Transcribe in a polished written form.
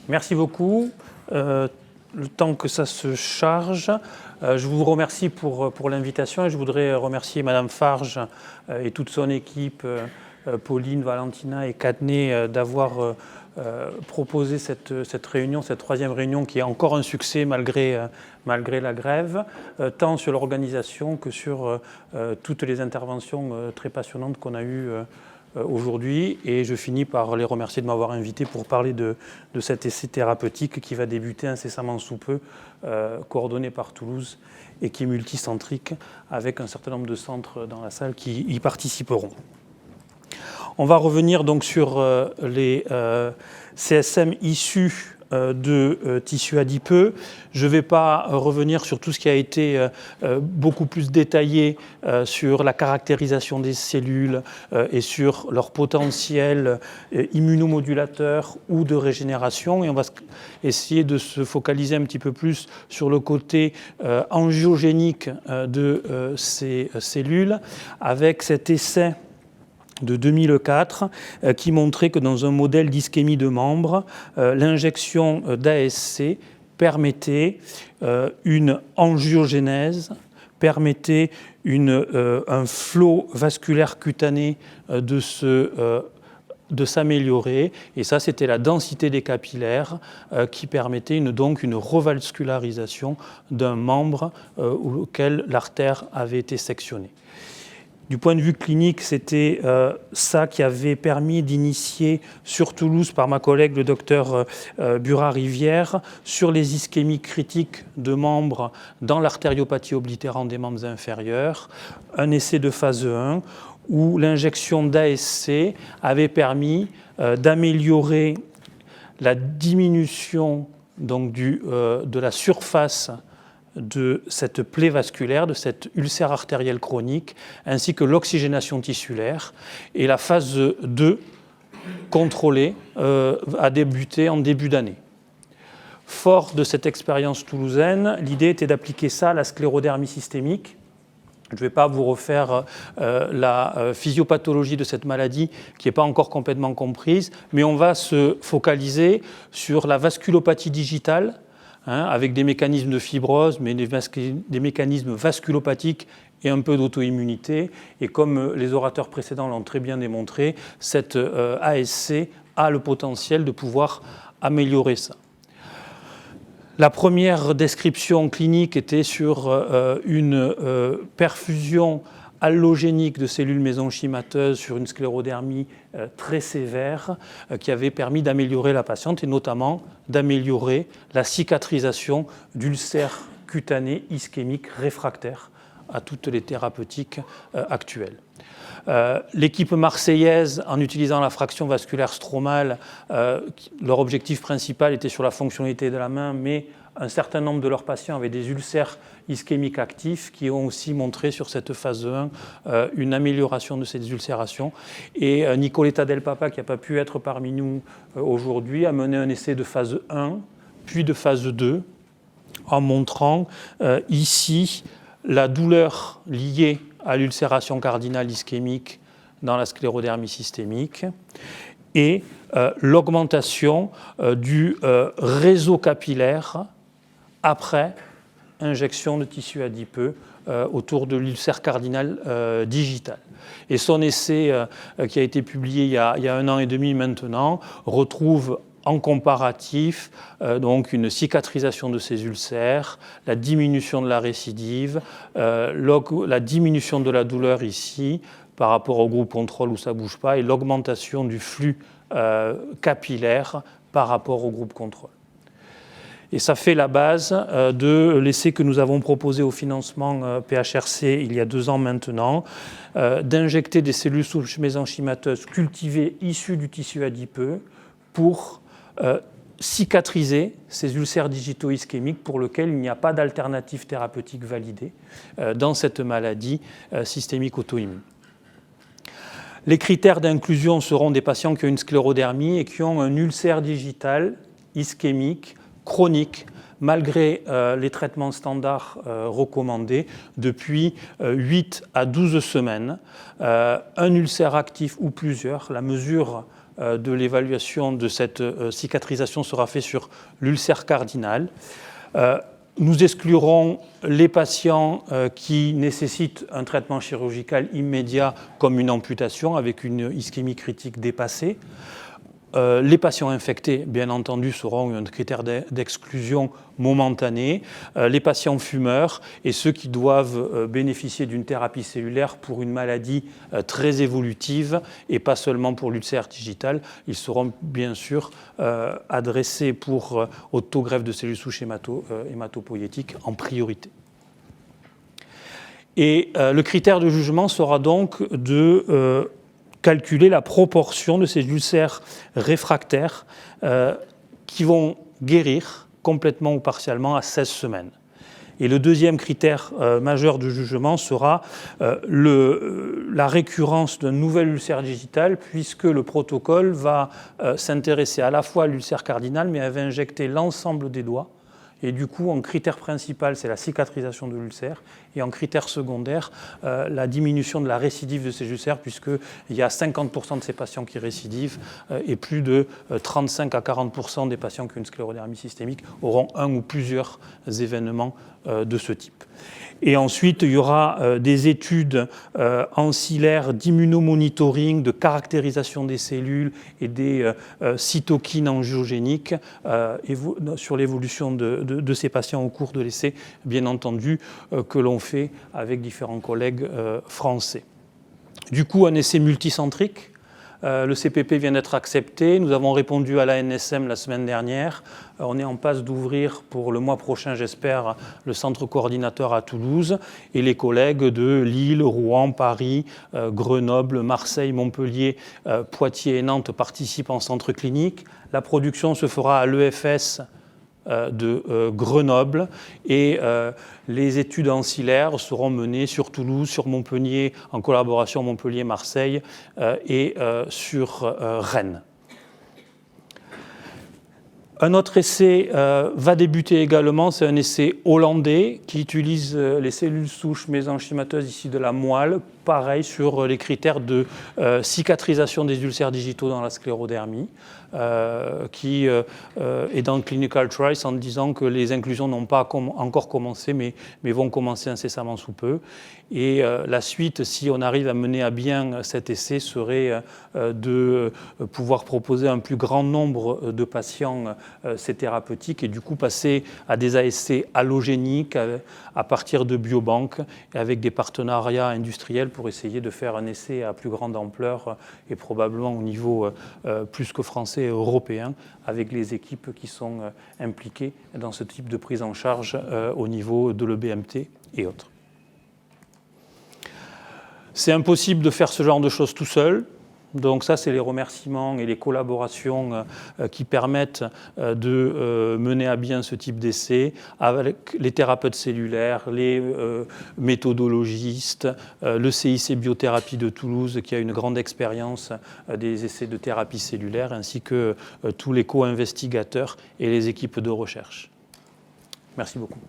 Merci beaucoup. Le temps que ça se charge, je vous remercie pour l'invitation et je voudrais remercier Madame Farge et toute son équipe, Pauline, Valentina et Cadney, d'avoir proposé cette réunion, cette troisième réunion qui est encore un succès malgré la grève, tant sur l'organisation que sur toutes les interventions très passionnantes qu'on a eues aujourd'hui. Et je finis par les remercier de m'avoir invité pour parler de cet essai thérapeutique qui va débuter incessamment sous peu, coordonné par Toulouse et qui est multicentrique avec un certain nombre de centres dans la salle qui y participeront. On va revenir donc sur les CSM issus de tissus adipeux. Je ne vais pas revenir sur tout ce qui a été beaucoup plus détaillé sur la caractérisation des cellules et sur leur potentiel immunomodulateur ou de régénération. Et on va essayer de se focaliser un petit peu plus sur le côté angiogénique de ces cellules avec cet essai de 2004 qui montrait que dans un modèle d'ischémie de membres, l'injection d'ASC permettait une angiogénèse, permettait un flot vasculaire cutané de s'améliorer. Et ça, c'était la densité des capillaires qui permettait donc une revascularisation d'un membre auquel l'artère avait été sectionnée. Du point de vue clinique, c'était ça qui avait permis d'initier sur Toulouse par ma collègue le docteur Burat-Rivière sur les ischémies critiques de membres dans l'artériopathie oblitérante des membres inférieurs, un essai de phase 1 où l'injection d'ASC avait permis d'améliorer la diminution donc, de la surface de cette plaie vasculaire, de cet ulcère artériel chronique, ainsi que l'oxygénation tissulaire. Et la phase 2, contrôlée, a débuté en début d'année. Fort de cette expérience toulousaine, l'idée était d'appliquer ça à la sclérodermie systémique. Je ne vais pas vous refaire la physiopathologie de cette maladie qui n'est pas encore complètement comprise, mais on va se focaliser sur la vasculopathie digitale, avec des mécanismes de fibrose, mais des mécanismes vasculopathiques et un peu d'auto-immunité. Et comme les orateurs précédents l'ont très bien démontré, cette ASC a le potentiel de pouvoir améliorer ça. La première description clinique était sur une perfusion allogénique de cellules mésenchymateuses sur une sclérodermie très sévère qui avait permis d'améliorer la patiente et notamment d'améliorer la cicatrisation d'ulcères cutanés ischémiques réfractaires à toutes les thérapeutiques actuelles. L'équipe marseillaise, en utilisant la fraction vasculaire stromale, leur objectif principal était sur la fonctionnalité de la main, mais un certain nombre de leurs patients avaient des ulcères ischémiques actifs qui ont aussi montré sur cette phase 1 une amélioration de ces ulcérations. Et Nicoletta Del Papa, qui n'a pas pu être parmi nous aujourd'hui, a mené un essai de phase 1, puis de phase 2, en montrant ici la douleur liée à l'ulcération cardinale ischémique dans la sclérodermie systémique et l'augmentation du réseau capillaire après injection de tissu adipeux autour de l'ulcère cardinal digital. Et son essai qui a été publié il y a 1 an et demi maintenant retrouve en comparatif donc une cicatrisation de ces ulcères, la diminution de la récidive, la diminution de la douleur ici par rapport au groupe contrôle où ça ne bouge pas et l'augmentation du flux capillaire par rapport au groupe contrôle. Et ça fait la base de l'essai que nous avons proposé au financement PHRC il y a 2 ans maintenant, d'injecter des cellules souches mésenchymateuses cultivées issues du tissu adipeux pour cicatriser ces ulcères digitaux ischémiques pour lesquels il n'y a pas d'alternative thérapeutique validée dans cette maladie systémique auto-immune. Les critères d'inclusion seront des patients qui ont une sclérodermie et qui ont un ulcère digital ischémique chronique, malgré les traitements standards recommandés depuis 8 à 12 semaines. Un ulcère actif ou plusieurs, la mesure de l'évaluation de cette cicatrisation sera fait sur l'ulcère cardinal. Nous exclurons les patients qui nécessitent un traitement chirurgical immédiat comme une amputation avec une ischémie critique dépassée. Les patients infectés, bien entendu, seront un critère d'exclusion momentanée. Les patients fumeurs et ceux qui doivent bénéficier d'une thérapie cellulaire pour une maladie très évolutive et pas seulement pour l'ulcère digital, ils seront bien sûr adressés pour autogreffe de cellules souches hématopoïétiques en priorité. Et le critère de jugement sera donc de calculer la proportion de ces ulcères réfractaires qui vont guérir complètement ou partiellement à 16 semaines. Et le deuxième critère majeur de jugement sera la récurrence d'un nouvel ulcère digital, puisque le protocole va s'intéresser à la fois à l'ulcère cardinal, mais elle va injecter l'ensemble des doigts. Et du coup, en critère principal, c'est la cicatrisation de l'ulcère. Et en critère secondaire, la diminution de la récidive de ces ulcères, puisqu'il y a 50% de ces patients qui récidivent et plus de 35 à 40% des patients qui ont une sclérodermie systémique auront un ou plusieurs événements de ce type. Et ensuite, il y aura des études ancillaires d'immunomonitoring, de caractérisation des cellules et des cytokines angiogéniques sur l'évolution de ces patients au cours de l'essai, bien entendu, que l'on fait avec différents collègues français. Du coup, un essai multicentrique. Le CPP vient d'être accepté. Nous avons répondu à l'ANSM la semaine dernière. On est en passe d'ouvrir pour le mois prochain, j'espère, le centre coordinateur à Toulouse. Et les collègues de Lille, Rouen, Paris, Grenoble, Marseille, Montpellier, Poitiers et Nantes participent en centre clinique. La production se fera à l'EFS de Grenoble et les études ancillaires seront menées sur Toulouse, sur Montpellier, en collaboration Montpellier-Marseille et sur Rennes. Un autre essai va débuter également, c'est un essai hollandais qui utilise les cellules souches mésenchymateuses ici de la moelle, pareil sur les critères de cicatrisation des ulcères digitaux dans la sclérodermie, qui est dans le Clinical Trials en disant que les inclusions n'ont pas encore commencé, mais vont commencer incessamment sous peu. Et la suite, si on arrive à mener à bien cet essai, serait de pouvoir proposer à un plus grand nombre de patients ces thérapeutiques et du coup passer à des ASC allogéniques à partir de biobanques et avec des partenariats industriels pour essayer de faire un essai à plus grande ampleur et probablement au niveau plus que français et européen avec les équipes qui sont impliquées dans ce type de prise en charge au niveau de l'EBMT et autres. C'est impossible de faire ce genre de choses tout seul. Donc ça, c'est les remerciements et les collaborations qui permettent de mener à bien ce type d'essai avec les thérapeutes cellulaires, les méthodologistes, le CIC Biothérapie de Toulouse qui a une grande expérience des essais de thérapie cellulaire, ainsi que tous les co-investigateurs et les équipes de recherche. Merci beaucoup.